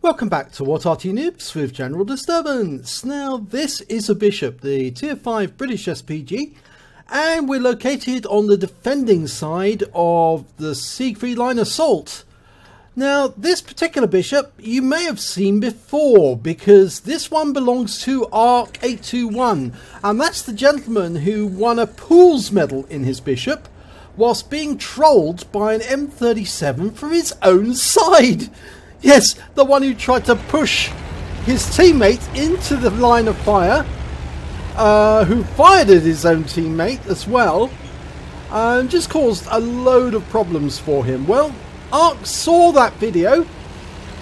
Welcome back to What Arty Noobs with General Disturbance. Now this is a Bishop, the tier 5 British SPG, and we're located on the defending side of the Siegfried Line assault. Now this particular Bishop you may have seen before, because this one belongs to ARC821, and that's the gentleman who won a Pools medal in his Bishop whilst being trolled by an M37 from his own side. Yes, the one who tried to push his teammate into the line of fire, who fired at his own teammate as well, and just caused a load of problems for him. Well, ARC saw that video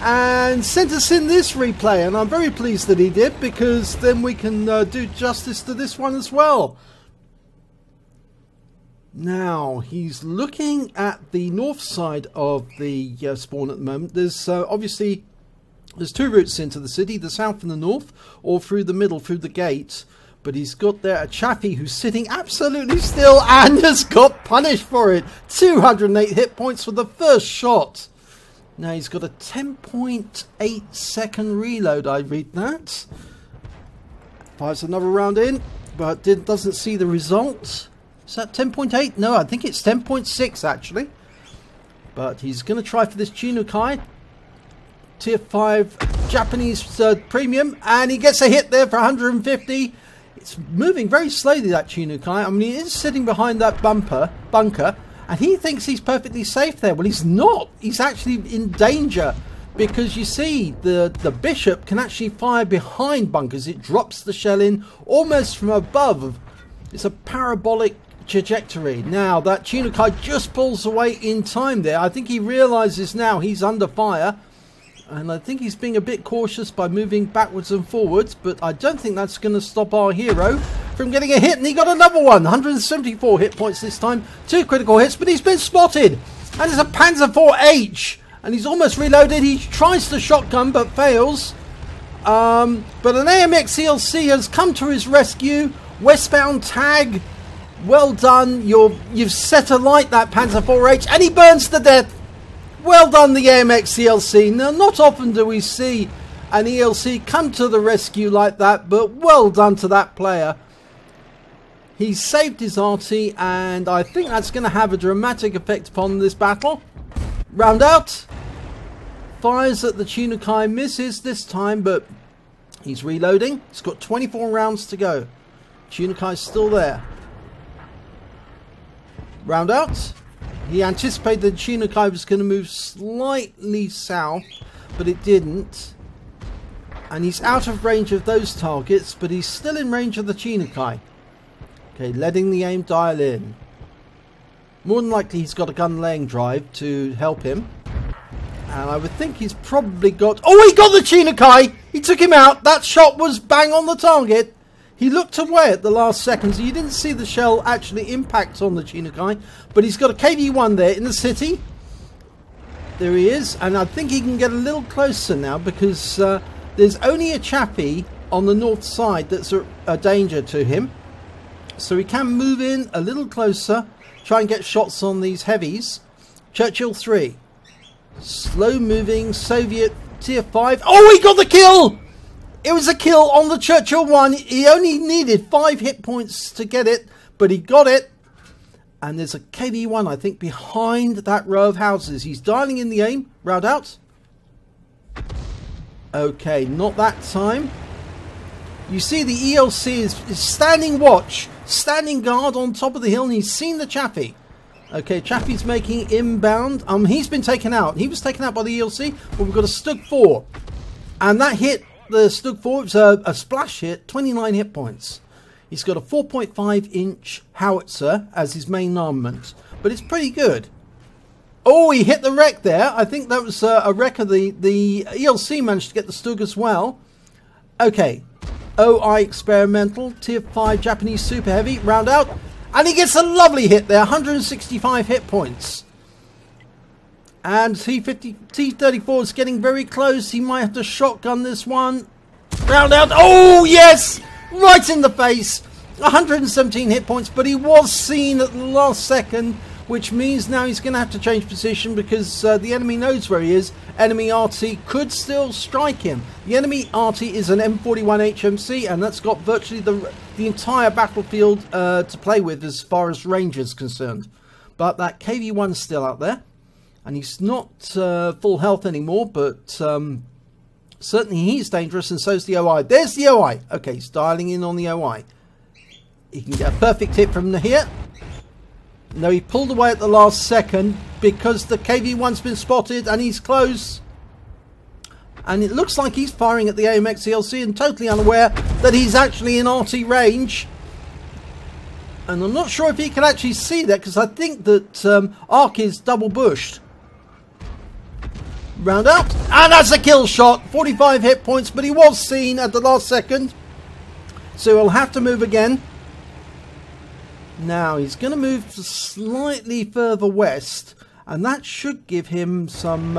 and sent us in this replay, and I'm very pleased that he did, because then we can do justice to this one as well. Now, he's looking at the north side of the spawn at the moment. There's obviously, there's two routes into the city, the south and the north, or through the middle, through the gate. But he's got there a chappie who's sitting absolutely still and has got punished for it. 208 hit points for the first shot. Now, he's got a 10.8 second reload, I read that. Fires another round in, but doesn't see the result. Is that 10.8? No, I think it's 10.6 actually. But he's going to try for this Chinukai. Tier 5 Japanese premium. And he gets a hit there for 150. It's moving very slowly, that Chinukai. I mean, he is sitting behind that bunker. And he thinks he's perfectly safe there. Well, he's not. He's actually in danger. Because you see, the Bishop can actually fire behind bunkers. It drops the shell in almost from above. It's a parabolic trajectory. Now that Chinukai just pulls away in time there. I think he realizes now he's under fire, and I think he's being a bit cautious by moving backwards and forwards, but I don't think that's going to stop our hero from getting a hit. And he got another one, 174 hit points this time, 2 critical hits, but he's been spotted, and it's a Panzer IV-H, and he's almost reloaded. He tries the shotgun but fails, but an AMX ELC has come to his rescue. Westbound tag. Well done. You've set alight that Panzer IV-H, and he burns to death. Well done, the AMX ELC. Now, not often do we see an ELC come to the rescue like that, but well done to that player. He saved his Arty, and I think that's going to have a dramatic effect upon this battle. Round out. Fires at the Chinukai, misses this time, but he's reloading. He's got 24 rounds to go. Chinukai still there. Round out. He anticipated that Chinukai was going to move slightly south, but it didn't. And he's out of range of those targets, but he's still in range of the Chinukai. Okay, letting the aim dial in. More than likely he's got a gun laying drive to help him. And I would think he's probably got... Oh, he got the Chinukai! He took him out! That shot was bang on the target! He looked away at the last second, so you didn't see the shell actually impact on the Chinukai. But he's got a KV-1 there in the city. There he is. And I think he can get a little closer now, because there's only a chappie on the north side that's a danger to him. So he can move in a little closer, try and get shots on these heavies. Churchill 3. Slow moving Soviet tier 5. Oh, he got the kill! It was a kill on the Churchill 1. He only needed 5 hit points to get it, but he got it. And there's a KV-1, I think, behind that row of houses. He's dialing in the aim. Round out. Okay, not that time. You see the ELC is standing watch, standing guard on top of the hill, and he's seen the chappie. Okay, chappie's making inbound. He's been taken out. He was taken out by the ELC, but we've got a Stug 4. And that hit... The Stug 4, it's a splash hit, 29 hit points. He's got a 4.5-inch howitzer as his main armament, but it's pretty good. Oh, he hit the wreck there. I think that was a wreck of the ELC managed to get the Stug as well. Okay, OI Experimental, tier 5 Japanese super heavy, round out, and he gets a lovely hit there, 165 hit points. And T-34 is getting very close. He might have to shotgun this one. Round out. Oh, yes! Right in the face. 117 hit points, but he was seen at the last second which means now he's going to have to change position because the enemy knows where he is. Enemy Arty could still strike him. The enemy Arty is an M41 HMC, and that's got virtually the entire battlefield to play with as far as range is concerned. But that KV-1's still out there, and he's not full health anymore, but certainly he's dangerous, and so's the OI. There's the OI. Okay, he's dialing in on the OI. He can get a perfect hit from here. No, he pulled away at the last second because the KV-1's been spotted and he's close. And it looks like he's firing at the AMX ELC and totally unaware that he's actually in Arty range. And I'm not sure if he can actually see that because I think that ARC is double bushed. Round out, and that's a kill shot. 45 hit points, but he was seen at the last second. So he'll have to move again. Now he's going to move slightly further west, and that should give him some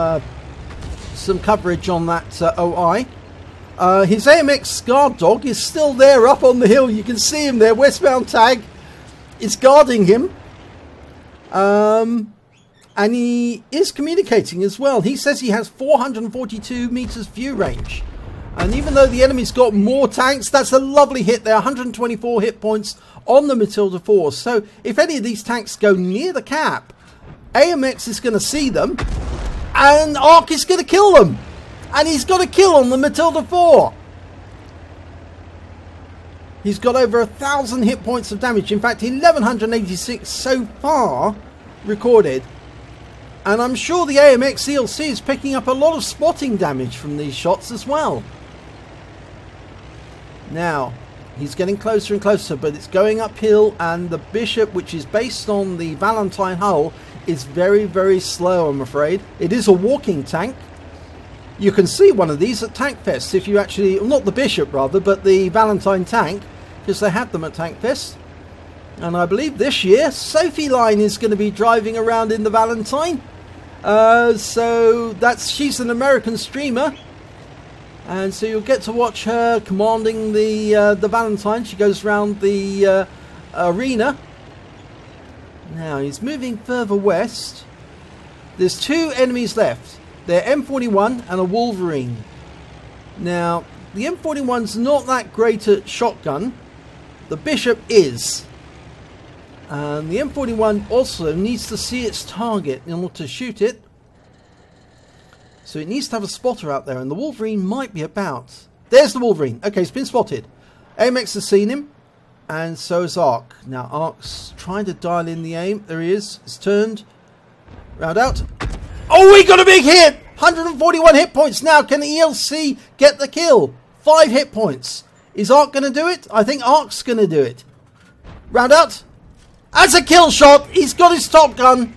coverage on that OI. His AMX guard dog is still there up on the hill. You can see him there. Westbound tag is guarding him, and he is communicating as well. He says he has 442 meters view range. And even though the enemy's got more tanks, that's a lovely hit there. 124 hit points on the Matilda 4. So if any of these tanks go near the cap, AMX is going to see them, and ARC is going to kill them. And he's got a kill on the Matilda 4. He's got over 1,000 hit points of damage. In fact, 1,186 so far recorded. And I'm sure the AMX ELC is picking up a lot of spotting damage from these shots as well. Now, he's getting closer and closer, but it's going uphill, and the Bishop, which is based on the Valentine hull, is very, very slow, I'm afraid. It is a walking tank. You can see one of these at Tank Fest if you actually, well, not the Bishop rather, but the Valentine tank, because they had them at Tank Fest. And I believe this year, Siegfried Line is going to be driving around in the Valentine. So she's an American streamer. And so you'll get to watch her commanding the Valentine. She goes around the arena. Now he's moving further west. There's two enemies left. They're M41 and a Wolverine. Now the M41's not that great at shotgun. The Bishop is. And the M41 also needs to see its target in order to shoot it. So it needs to have a spotter out there, and the Wolverine might be about. There's the Wolverine. Okay, he's been spotted. AMX has seen him, and so has ARC. Now ARC's trying to dial in the aim. There he is. It's turned. Round out. Oh, he got a big hit! 141 hit points now. Can the ELC get the kill? 5 hit points. Is ARC going to do it? I think ARC's going to do it. Round out. That's a kill shot. He's got his Top Gun.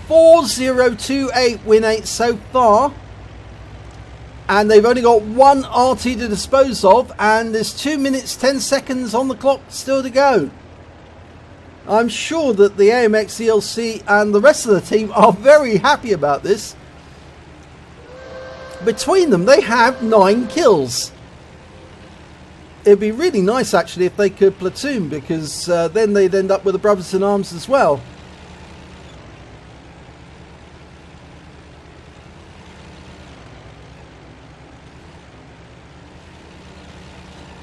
4028 win 8 so far, and they've only got one Arty to dispose of, and there's 2 minutes 10 seconds on the clock still to go. I'm sure that the AMX ELC and the rest of the team are very happy about this. Between them they have 9 kills. It'd be really nice actually if they could platoon, because then they'd end up with the brothers in arms as well.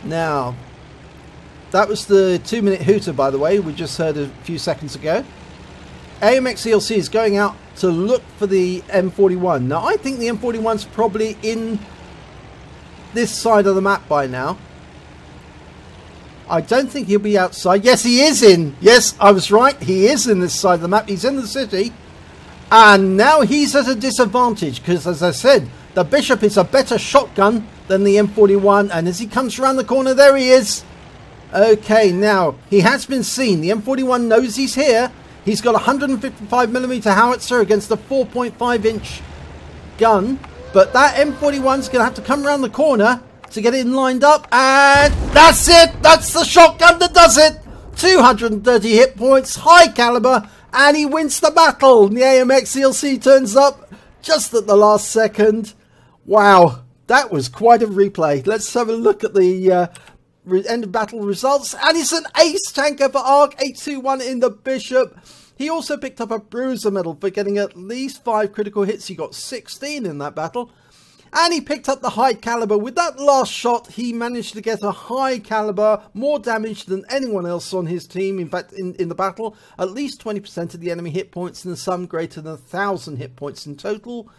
Now, that was the 2-minute hooter, by the way, we just heard a few seconds ago. AMX ELC is going out to look for the M41. Now, I think the M41's probably in this side of the map by now. I don't think he'll be outside. Yes, he is in. Yes, I was right. He is in this side of the map. He's in the city. And now he's at a disadvantage because, as I said, the Bishop is a better shotgun than the M41, and as he comes around the corner, there he is. Okay, now he has been seen. The M41 knows he's here. He's got a 155mm howitzer against a 4.5-inch gun, but that M41's going to have to come around the corner to get it lined up, and that's it. That's the shotgun that does it. 230 hit points, high caliber, and he wins the battle. The AMX ELC turns up just at the last second. Wow, that was quite a replay. Let's have a look at the end of battle results. And it's an ace tanker for ARC821 in the Bishop. He also picked up a Bruiser medal for getting at least 5 critical hits. He got 16 in that battle. And he picked up the high caliber. With that last shot, he managed to get a high caliber, more damage than anyone else on his team. In fact, in the battle, at least 20% of the enemy hit points and some greater than 1,000 hit points in total.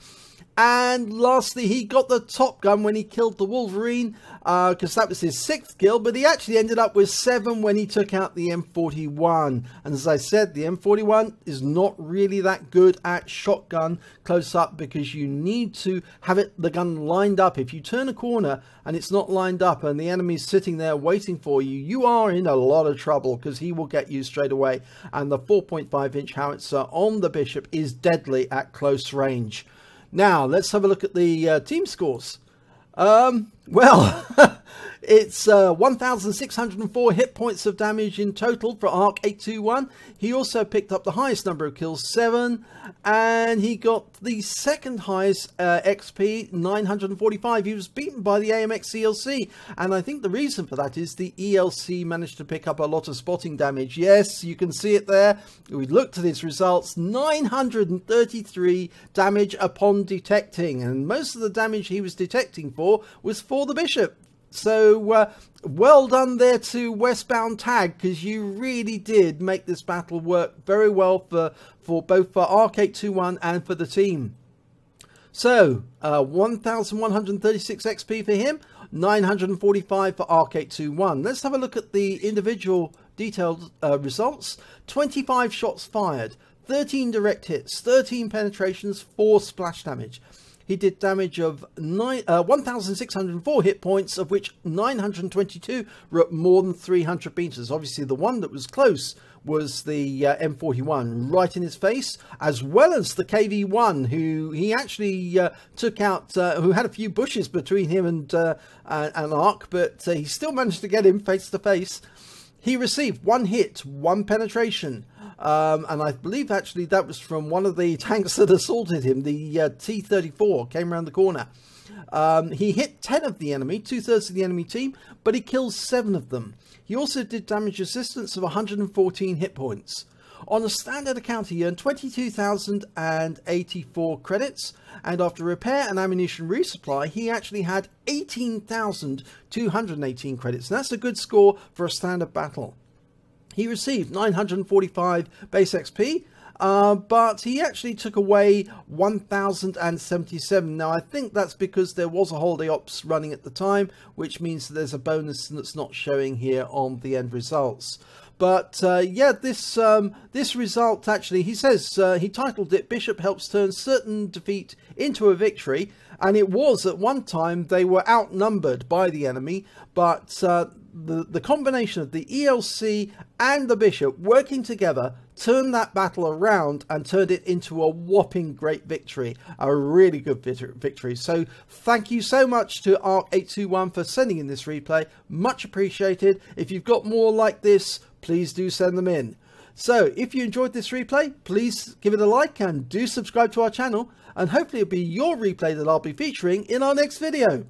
And lastly, he got the Top Gun when he killed the Wolverine, because that was his 6th kill, but he actually ended up with 7 when he took out the M41. And as I said, the M41 is not really that good at shotgun close up, because you need to have the gun lined up. If you turn a corner and it's not lined up and the enemy's sitting there waiting for you, you are in a lot of trouble, because he will get you straight away. And the 4.5-inch howitzer on the Bishop is deadly at close range. Now, let's have a look at the team scores. Well, it's 1,604 hit points of damage in total for ARC821. He also picked up the highest number of kills, 7, and he got the second highest XP, 945. He was beaten by the AMX ELC, and I think the reason for that is the ELC managed to pick up a lot of spotting damage. Yes, you can see it there. We looked at his results, 933 damage upon detecting, and most of the damage he was detecting for was for the Bishop. So well done there to Westbound Tag, because you really did make this battle work very well for both for ARC821 and for the team. So 1,136 XP for him, 945 for ARC821. Let's have a look at the individual detailed results. 25 shots fired, 13 direct hits, 13 penetrations, 4 splash damage. He did damage of 1,604 hit points, of which 922 were at more than 300 meters. Obviously, the one that was close was the M41, right in his face, as well as the KV1, who he actually took out, who had a few bushes between him and ARC, but he still managed to get him face to face. He received 1 hit, 1 penetration, and I believe actually that was from one of the tanks that assaulted him, the T-34, came around the corner. He hit 10 of the enemy, 2/3 of the enemy team, but he killed 7 of them. He also did damage resistance of 114 hit points. On a standard account, he earned 22,084 credits, and after repair and ammunition resupply, he actually had 18,218 credits. And that's a good score for a standard battle. He received 945 base XP, but he actually took away 1,077. Now, I think that's because there was a holiday ops running at the time, which means that there's a bonus that's not showing here on the end results. But yeah, this result actually, he says, he titled it "Bishop helps turn certain defeat into a victory," and it was at one time. They were outnumbered by the enemy, but the combination of the ELC and the Bishop working together turned that battle around and turned it into a whopping great victory, a really good victory. So thank you so much to ARC821 for sending in this replay, much appreciated. If you've got more like this, please do send them in. So if you enjoyed this replay, please give it a like and do subscribe to our channel, and hopefully it'll be your replay that I'll be featuring in our next video.